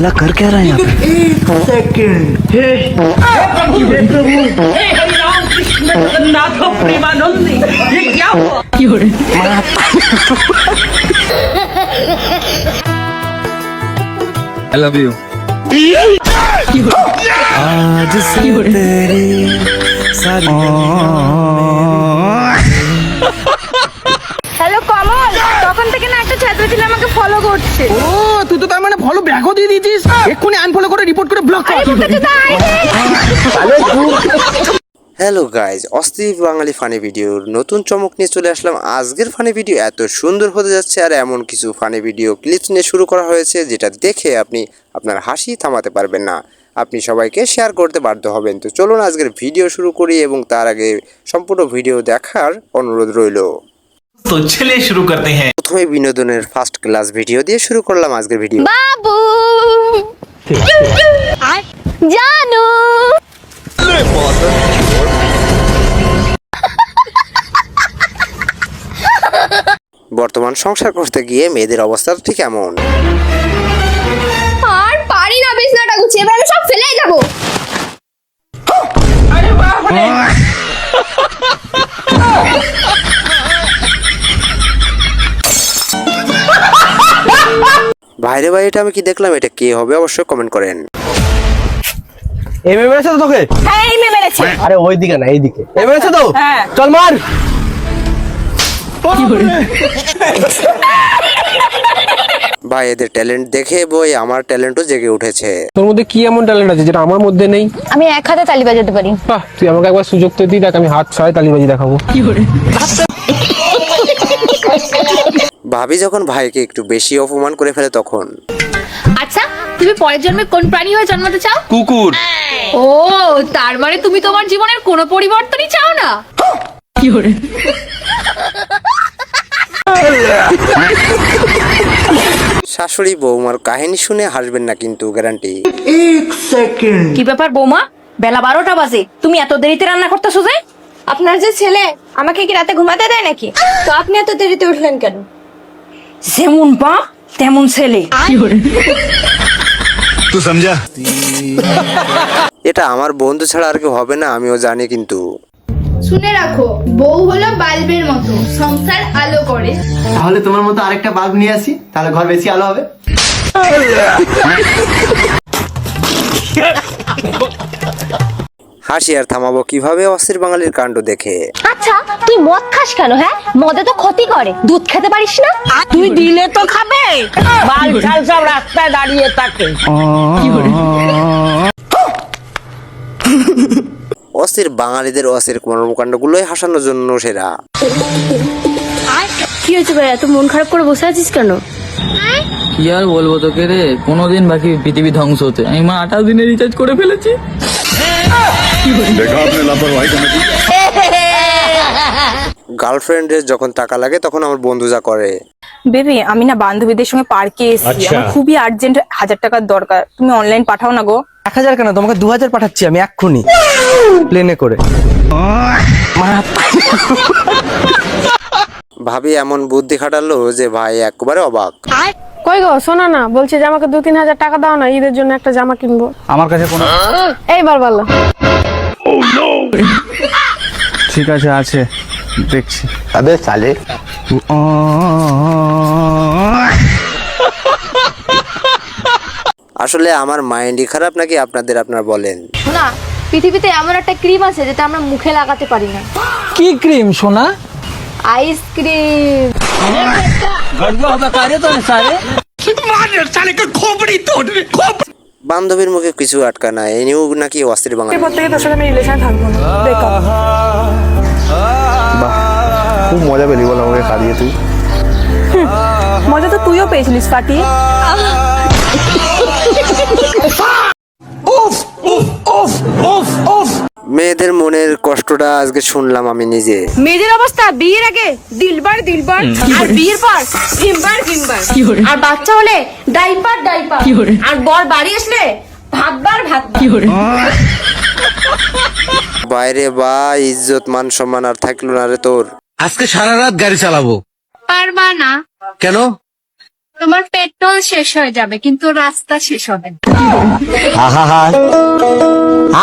अल्लाह कर क्या रहा है यहाँ पे? एक सेकंड हे प्रभु हे हरि राम कृष्ण जगन्नाथ प्रेमानंद ये क्या हुआ I love you. आज से तेरी सारी হ্যালো কমল, তখন থেকে না একটা ছাত্র ছিল আমাকে ফলো করছে। ও তুই তো তার মানে ফলো ব্যাকও দিয়ে দিয়েছিস এক্ষুনি আনফলো করে রিপোর্ট করে ব্লক কর হ্যালো গাইজ, অস্থির বাঙালি ফানি ভিডিওর নতুন চমক নিয়ে চলে আসলাম। আজকের ফানি ভিডিও এত সুন্দর হতে যাচ্ছে আর এমন কিছু ফানি ভিডিও ক্লিপস নিয়ে শুরু করা হয়েছে যেটা দেখে আপনি আপনার হাসি থামাতে পারবেন না, আপনি সবাইকে শেয়ার করতে বাধ্য হবেন। তো চলুন আজকের ভিডিও শুরু করি এবং তার আগে সম্পূর্ণ ভিডিও দেখার অনুরোধ রইল। तो चलिए शुरू करते हैं। প্রথমে বিনোদনের ফার্স্ট ক্লাস ভিডিও দিয়ে শুরু করলাম আজকের ভিডিও। বাবু জানু বর্তমান সংসার করতে গিয়ে মেয়েদের অবস্থা ঠিক এমন। আর পারি না বিছনাটা গুছিয়ে, এবার আমি সব ফেলেই দেবো। আরে বাপ রে ভাইরে ভাই, এটা আমি কি দেখলাম? এটা কে হবে অবশ্যই কমেন্ট করেন। এ মেরেছে তো তোকে? হ্যাঁ এই মেয়ে মেরেছে। আরে ওই দিকে না এই দিকে এ মেরেছে তো? হ্যাঁ চল মার ভাই এদের ট্যালেন্ট দেখে বই আমার ট্যালেন্টও জেগে উঠেছে। তোর মধ্যে কি এমন ট্যালেন্ট আছে যেটা আমার মধ্যে নেই? আমি এক হাতে তালি বাজাতে পারি। বাহ, তুই আমাকে একবার সুযোগ তো দিই, দেখ আমি হাত ছাড়াই তালিবাজি দেখাবো। ভাবি যখন ভাইকে একটু বেশি অপমান করে ফেলে তখন। আচ্ছা, তুমি পরের জন্মে কোন প্রাণী হয়ে জন্মাতে চাও? কুকুর। ও, তার মানে তুমি তোমার জীবনের কোনো পরিবর্তনই চাও না? শাশুড়ি বৌমার কাহিনী শুনে হাসবেন না কিন্তু, গ্যারান্টি। এক সেকেন্ড কি ব্যাপার বৌমা, বেলা 12টা বাজে, তুমি এত দেরিতে রান্না করতেছো যে? আপনার যে ছেলে আমাকে কি রাতে ঘুমাতে দেয় নাকি? তো আপনি এত দেরিতে উঠলেন কেন? যেমন বাপ তেমন ছেলে। तू समझा? এটা আমার বন্ধু ছাড়া আর কেউ হবে না, আমিও জানি কিন্তু। শুনে রাখো, বউ হলো বাল্বের মতো, সংসার আলো করে। তাহলে তোমার মতো আরেকটা বাল্ব নিয়ে আসি, তাহলে ঘর বেশি আলো হবে। হাসি আর থামাবো কিভাবে অস্থির বাঙালির কাণ্ড দেখে। আচ্ছা, তুই মদ খাস কেন? হ্যাঁ, মদে তো ক্ষতি করে, দুধ খেতে পারিস না? তুই দিলে তো খাবে, বাল ছাল সব রাস্তায় দাঁড়িয়ে থাকে। অস্থির বাঙালিদের অস্থির কর্মকাণ্ডগুলোই হাসানোর জন্য সেরা। কি হয়েছে ভাই, এত মন খারাপ করে বসে আছিস কেন? কি আর বলবো তোকে রে, 15 দিন বাকি পৃথিবী ধ্বংস হতে, আমি 28 দিনে রিচার্জ করে ফেলেছি। গার্লফ্রেন্ডের যখন টাকা লাগে তখন আমার বন্ধু যা করে। বেবি, আমি না বান্ধবীদের সঙ্গে পার্কে এসেছি, আমার খুবই আর্জেন্ট 1000 টাকার দরকার, তুমি অনলাইন পাঠাও না গো। 1000 কেন, তোমাকে 2000 পাঠাচ্ছি আমি এক্ষুনি প্লেনে করে। ভাবি এমন বুদ্ধি খাটালো যে ভাই একবারে অবাক। কই গো, শোনো না, বলছি যে আমাকে 2-3 হাজার টাকা দাও না, ঈদের জন্য একটা জামা কিনবো। আমার কাছে কোনো এইবার বলো। ঠিক আছে দেখছি। আবে সালে আসলে আমার মাইন্ডই খারাপ নাকি আপনাদের, আপনারা বলেন। না, পৃথিবীতে এমন একটা ক্রিম আছে যেটা আমরা মুখে লাগাতে পারি না। কি ক্রিম সোনা? আইসক্রিম। বান্ধবীর মুখে কিছু আটকা নাই, এই নিয়েও নাকি অস্থির বাঙালি। এরপর থেকে তোর সাথে আমি রিলেশনে থাকবো না, ব্রেকআপ। খুব মজা পেলি বল আমাকে কাঁদিয়ে তুই। মজা তো তুইও পেয়েছিলিস ফাটি। মেয়েদের মনের কষ্টটা আজকে শুনলাম আমি নিজে। মেয়েদের অবস্থা বিয়ের আগে দিলবার দিলবার, আর বিয়ের পর ভিমবার ভিমবার, আর বাচ্চা হলে ডাইপার ডাইপার, আর বর বাড়ি আসলে ভাতবার ভাত। বাইরে বা ইজ্জত মান সম্মান আর থাকলো না রে তোর। আজকে সারা রাত গাড়ি চালাবো। পারবা না। কেন? তোমার পেট্রোল শেষ হয়ে যাবে কিন্তু রাস্তা শেষ হবে না।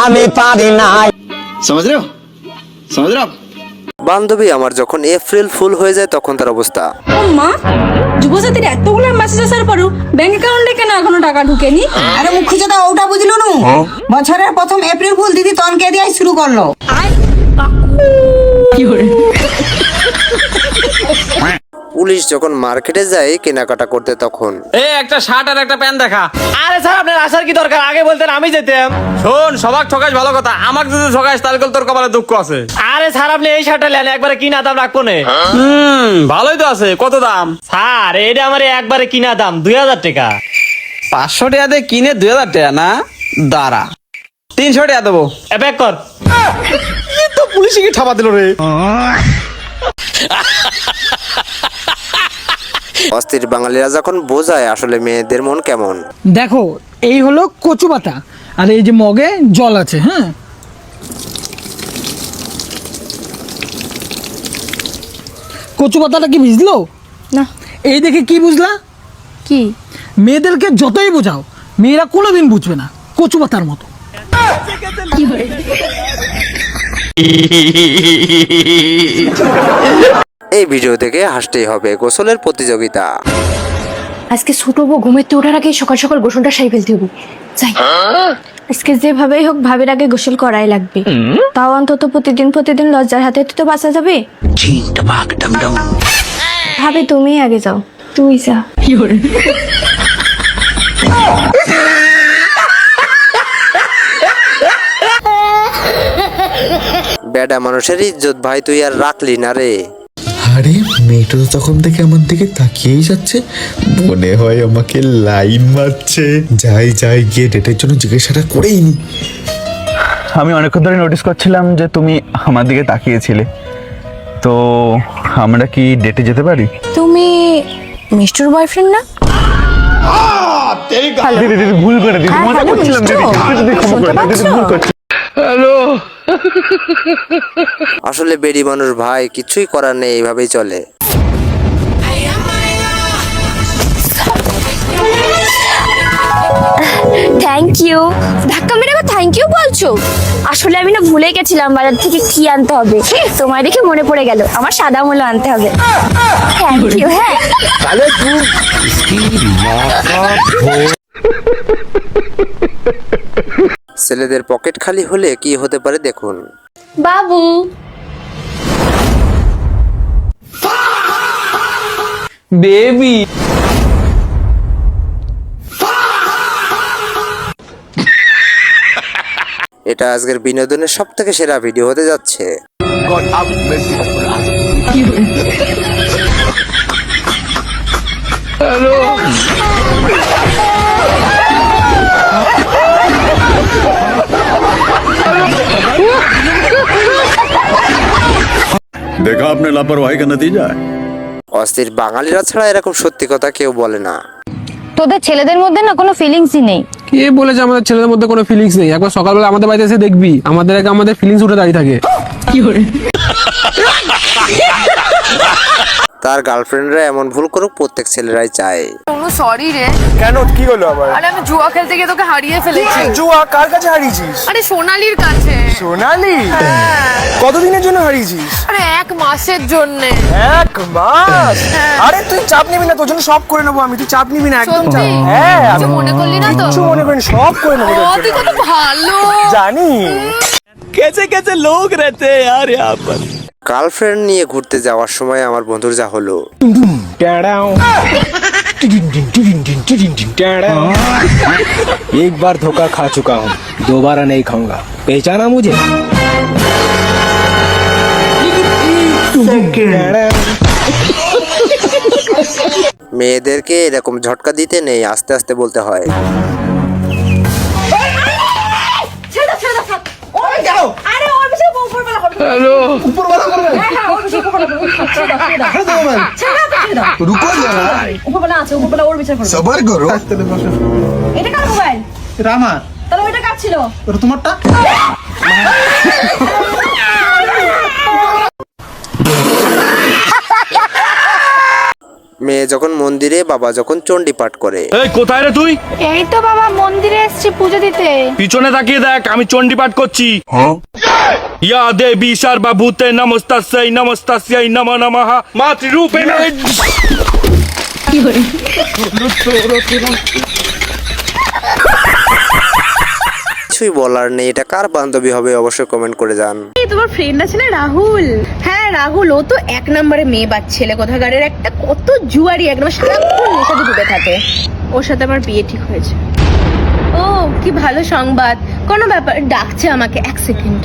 আমি পারি না। বান্ধবী আমার যখন এপ্রিল ফুল হয়ে যায় তখন তার অবস্থা। মা যুবসাথীর এতগুলো মেসেজ আসার পরও ব্যাংক অ্যাকাউন্টে কেন এখনো টাকা ঢুকেনি? আরে মুখ খুঁজে দাও, ওটা বুঝলো নু। বছরের প্রথম এপ্রিল ফুল দিদি তনকে দিয়ে শুরু করলো। পুলিশ যখন মার্কেটে যায় কেনাকাটা করতে তখন একটা শার্ট আর একটা প্যান্ট দেখা। আরে স্যার আপনার আসার কি দরকার, আগে বলতেন আমি যেতাম। শোন, সবাক ঠকাস ভালো কথা, আমাকে যদি ঠকাস তাহলে তোর কপালে দুঃখ আছে। আরে স্যার আপনি এই শার্টটা নেন, একবারে কিনা দাম রাখবো না। ভালোই তো আছে, কত দাম? স্যার এটা আমার একবারে কিনা দাম 2000 টাকা। 500 টাকা দিয়ে কিনে 2000 টাকা না? দাঁড়া, 300 টাকা দেবো। ব্যাক কর। তো পুলিশে কি ঠাপা দিল রে। অস্থির বাঙালিরা যখন বোঝায় আসলে মেয়েদের মন কেমন। দেখো এই হলো কচু পাতা, আর এই যে মগে জল আছে। হ্যাঁ, কচু পাতাটা কি ভিজলো না। এই দেখে কি বুঝলা? কি? মেয়েদেরকে যতই বোঝাও মেয়েরা কোনোদিন বুঝবে না, কচু পাতার মতো। এই ভিডিও থেকে হাসতেই হবে। গোসলের প্রতিযোগিতা। আজকে ছোট বউ ঘুমেতে ওঠার আগে সকাল সকাল গোসলটা সাই ফেলতে হবে। যাই, আজকে যেভাবেই হোক ভাবির আগে গোসল করাই লাগবে। তাও অন্তত প্রতিদিন লজ্জার হাতে তো বাঁচা যাবে। ভাবি তুমি আগে যাও, তুই যা। বেডা মানুষের ইজ্জত ভাই তুই আর রাখলি না রে। আরে মেয়েটা তো তখন থেকে আমার দিকে তাকিয়েই যাচ্ছে, মনে হয় আমাকে লাইন মারছে। যাই গিয়ে ডেটের জন্য জিজ্ঞাসাটা করেই নি। আমি অনেকক্ষণ ধরে নোটিস করছিলাম যে তুমি আমার দিকে তাকিয়েছিলে, তো আমরা কি ডেটে যেতে পারি? তুমি মিস্টার বয়ফ্রেন্ড না? দিদি ভুল করে দিদি, মনে করছিলাম দিদি, দিদি ক্ষমা করে দিদি, ভুল করছি। আসলে বেডি মানুষ ভাই, কিছুই করার নেই, এইভাবেই চলে। Thank you. ধাক্কা মেরে আবার থ্যাংক ইউ বলছো? আসলে আমি না ভুলে গেছিলাম বাজার থেকে কি আনতে হবে। তোমায় দেখে মনে পড়ে গেল আমার সাদা মূলো আনতে হবে। Thank you. হ্যাঁ, ছেলেদের পকেট খালি হলে কি হতে পারে দেখুন। বাবু বেবি, এটা আজকের বিনোদনের সব থেকে সেরা ভিডিও হতে যাচ্ছে। দেখা আপনার লাপরওয়াহি কা নতিজা। অস্থির বাঙালিরা ছাড়া এরকম সত্যি কথা কেউ বলে না। তোদের ছেলেদের মধ্যে না কোনো ফিলিংসই নেই। কে বলেছে আমাদের ছেলেদের মধ্যে কোনো ফিলিংস নেই? একবার সকালবেলা আমাদের বাড়িতে এসে দেখবি, আমাদের ফিলিংস উঠে দাঁড়িয়ে থাকে। তার গার্লফ্রেন্ডরা এমন ভুল করুক প্রত্যেক ছেলেরাই চায়। সরি রে। কেন, কি হলো আবার? আরে আমি জুয়া খেলতে গিয়ে তোকে হারিয়ে ফেলেছি। জুয়া? কার কাছে হারিয়েছিস? আরে সোনালির কাছে। সোনালি? কতদিনের জন্য হারিয়েছিস? আরে 1 মাসের জন্য। 1 মাস? আরে তুই চাপ নিবি না, তোর জন্য সব করে নেবো আমি, তুই চাপ নিবি না একদম। হ্যাঁ, কিছু মনে করলি না তো? কিছু মনে করিনি, সব করে নেবো। তুই কত ভালো জানি कैसे लोग रहते हैं यार यहाँ पर। গার্লফ্রেন্ড নিয়ে ঘুরতে যাওয়ার সময় আমার বন্ধুর যা হলো। एक बार धोखा खा चुका हूँ, दोबारा नहीं खाऊंगा। पहचाना मुझे? মেয়েদেরকে এরকম ঝটকা দিতে নেই, আস্তে আস্তে বলতে হয়। সবার করো। এটা কার মোবাইল? এটা আমার। তাহলে ওইটা কার ছিল? ওটা তোমারটা। মেয়ে যখন মন্দিরে, বাবা যখন চণ্ডী পাঠ করে। এই কোথায় রে তুই? এই তো বাবা মন্দিরে এসেছি পুজো দিতে। পিছনে তাকিয়ে দেখ, আমি চণ্ডী পাঠ করছি। ইয়া দেবী সর্বভূতে নমস্তাস্যৈ নমস্তাস্যৈ নমো নমঃ মাতৃরূপে। কিছুই বলার নেই, এটা কার বান্ধবী হবে অবশ্যই কমেন্ট করে যান। তোমার ফ্রেন্ড আছে না রাহুল? হ্যাঁ রাহুল, ও তো 1 নম্বরে মেয়ে বাচ্চা ছেলে কোথাকারের একটা, কত জুয়ারি, একদম সারাক্ষণ নেশাতে ডুবে থাকে। ওর সাথে আমার বিয়ে ঠিক হয়েছে। ও কি ভালো সংবাদ। কোনো ব্যাপার, ডাকছে আমাকে, 1 সেকেন্ড।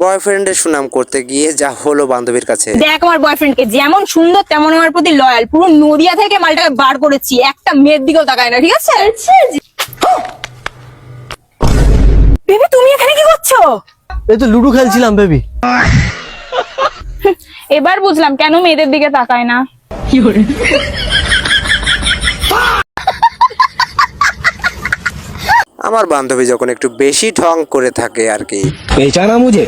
বয়ফ্রেন্ডের সুনাম করতে গিয়ে যা হলো বান্ধবীর কাছে। দেখ আমার বয়ফ্রেন্ডকে, যেমন সুন্দর তেমন আমার প্রতি লয়াল, পুরো নদিয়া থেকে মালটাকে বার করেছি, একটা মেয়ের দিকেও তাকায় না, ঠিক আছে? বেবি তুমি এখানে কি করছো? এই তো লুডো খেলছিলাম বেবি। এবার বুঝলাম কেন মেয়েদের দিকে তাকায় না। আমার বান্ধবী যখন একটু বেশি ঢং করে থাকে আর কি। पहचाना मुझे?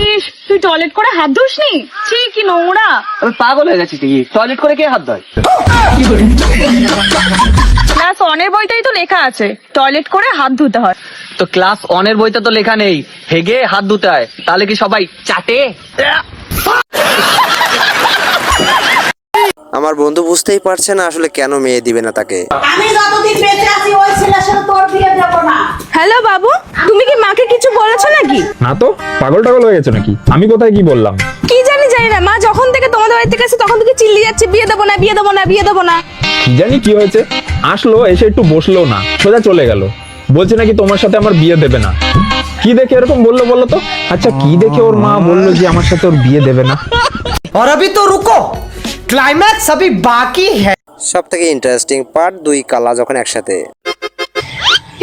ইস, তুই টয়লেট করে হাত ধুসনি? ছি কি নোংরা। আমি পাগল হয়ে গেছি, টয়লেট করে কে হাত ধোয়? ক্লাস 1 এর বইটাই তো লেখা আছে টয়লেট করে হাত ধুতে হয়। তো ক্লাস 1 এর বইতে তো লেখা নেই হেগে হাত ধুতে হয়, তাহলে কি সবাই চাটে? আমার বন্ধু বুঝতেই পারছে না আসলে কেন মেয়ে দিবে না তাকে। হ্যালো বাবু, তুমি কি মাকে কিছু বলেছো নাকি? না তো, পাগল টাগল হয়ে গেছে নাকি? আমি কোথায় কি বললাম? কি জানি না, মা যখন থেকে তোমাদের বাড়ি থেকে এসে তখন থেকে চিল্লিয়ে যাচ্ছে বিয়ে দেবো না, বিয়ে দেবো না, বিয়ে দেবো না। কি জানি কি হয়েছে, আসলো এসে একটু বসলো না, সোজা চলে গেল। বলছে নাকি তোমার সাথে আমার বিয়ে দেবে না। কি দেখে এরকম বললো বলো তো? আচ্ছা কি দেখে ওর মা বললো যে আমার সাথে ওর বিয়ে দেবে না? और अभी तो रुको, क्लाइमैक्स अभी बाकी है। সব থেকে ইন্টারেস্টিং পার্ট 2 কালা যখন একসাথে।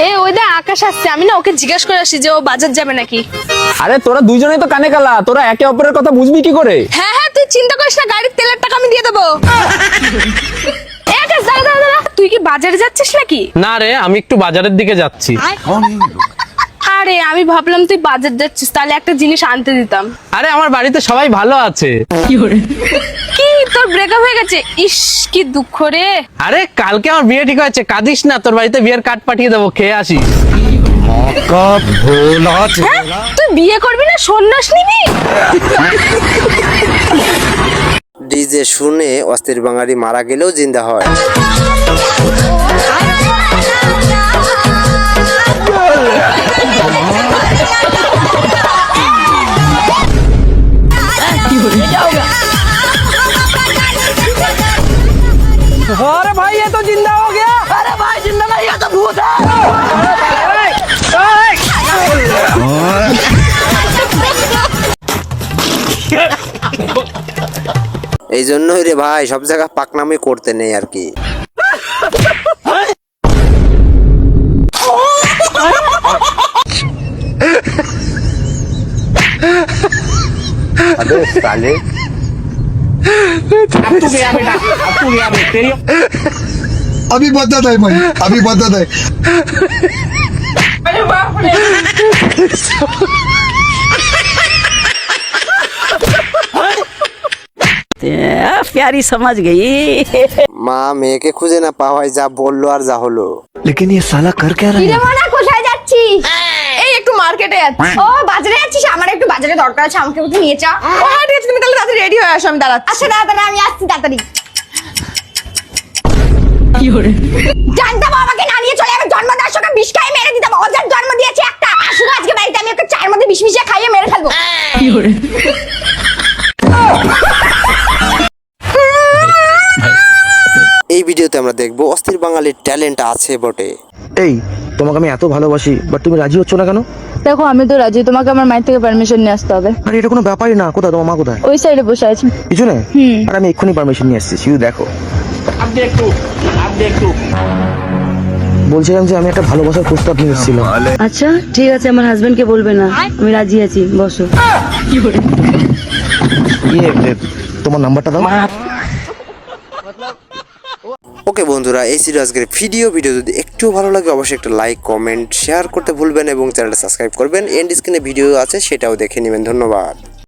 এ ওই দা আকাশ আসছে, আমি না ওকে জিজ্ঞেস করে আসি যে ও বাজার যাবে নাকি। আরে তোরা দুইজনেই তো কানে কালা, তোরা একে অপরের কথা বুঝবি কি করে? হ্যাঁ হ্যাঁ, তুই চিন্তা করিস না, গাড়ির তেলের টাকা আমি দিয়ে দেবো। আকাশ দাঁড়া, তুই কি বাজারে যাচ্ছিস নাকি? না রে, আমি একটু বাজারের দিকে যাচ্ছি। আরে আমি ভাবলাম তুই বাজার যাচ্ছিস, তাহলে একটা জিনিস আনতে দিতাম। আরে আমার বাড়িতে সবাই ভালো আছে। কি তোর ব্রেকআপ হয়ে গেছে? ইস কি দুঃখ রে। আরে কালকে আমার বিয়ে ঠিক হয়েছে, কাঁদিস না, তোর বাড়িতে বিয়ের কার্ড পাঠিয়ে দেবো, খেয়ে আসিস। হ্যাঁ? তুই বিয়ে করবি না, সন্ন্যাস নিবি? ডিজে শুনে অস্থির বাঙালি মারা গেলেও জিন্দা হয়। अरे भाई ये तो जिंदा हो गया। अरे भाई जिंदा नहीं, ये तो भूत है। এই জন্যই রে ভাই সব জায়গায় পাকনামি করতে নেই আর কি। अबे साले अभी बदत है भाई, अभी बदत है। प्यारी समझ गई। মা মেয়েকে খুঁজে না পাওয়ায় যা বললো আর যা হলো। लेकिन ये साला कर क्या रहा है? কিরে মনা, কোথায় যাচ্ছিস? এই একটু মার্কেটে যাচ্ছি। ও বাজারে যাচ্ছিস? আমার একটু বাজারে দরকার আছে, আমাকে একটু নিয়ে যা। ও ঠিক আছে, তুমি তাহলে তাড়াতাড়ি রেডি হয়ে আসো, আমি দাঁড়াচ্ছি। আচ্ছা দাঁড়া, আমি আসছি তাড়াতাড়ি। জানতাম আমাকে না নিয়ে চলে যাবে, জন্ম দেওয়ার সময় বিষ খাইয়ে মেরে দিতাম। ওদের জন্ম দিয়েছে একটা, আসুন আজকে বাড়িতে আমি ওকে চায়ের মধ্যে বিষ মিশিয়ে খাইয়ে মেরে ফেলবো। এই ভিডিওতে আমরা দেখবো অস্থির বাঙালির ট্যালেন্ট আছে বটে। এই তোমাকে আমি এত ভালোবাসি, বাট তুমি রাজি হচ্ছ না কেন? দেখো আমি তো রাজি, তোমাকে আমার মায়ের থেকে পারমিশন নিয়ে আসতে হবে। আরে এটা কোনো ব্যাপারই না। কোথায় তোমার মা কোথায়? ওই সাইডে বসে আছে। কিছু নেই। আর আমি এক্ষুনি পারমিশন নিয়ে আসছি, শুধু দেখো। বলছিলাম যে আমি একটা ভালোবাসার প্রস্তাব নিয়ে এসেছিলাম। আচ্ছা ঠিক আছে, আমার হাজবেন্ডকে বলবে না, আমি রাজি আছি, বসো। তোমার নাম্বারটা দাও। ওকে বন্ধুরা, এই ছিল আজকের ভিডিও যদি একটু ভালো লাগে অবশ্যই একটা লাইক কমেন্ট শেয়ার করতে ভুলবেন এবং চ্যানেলটা সাবস্ক্রাইব করবেন। এন্ড স্ক্রিনে ভিডিও আছে সেটাও দেখে নেবেন। ধন্যবাদ।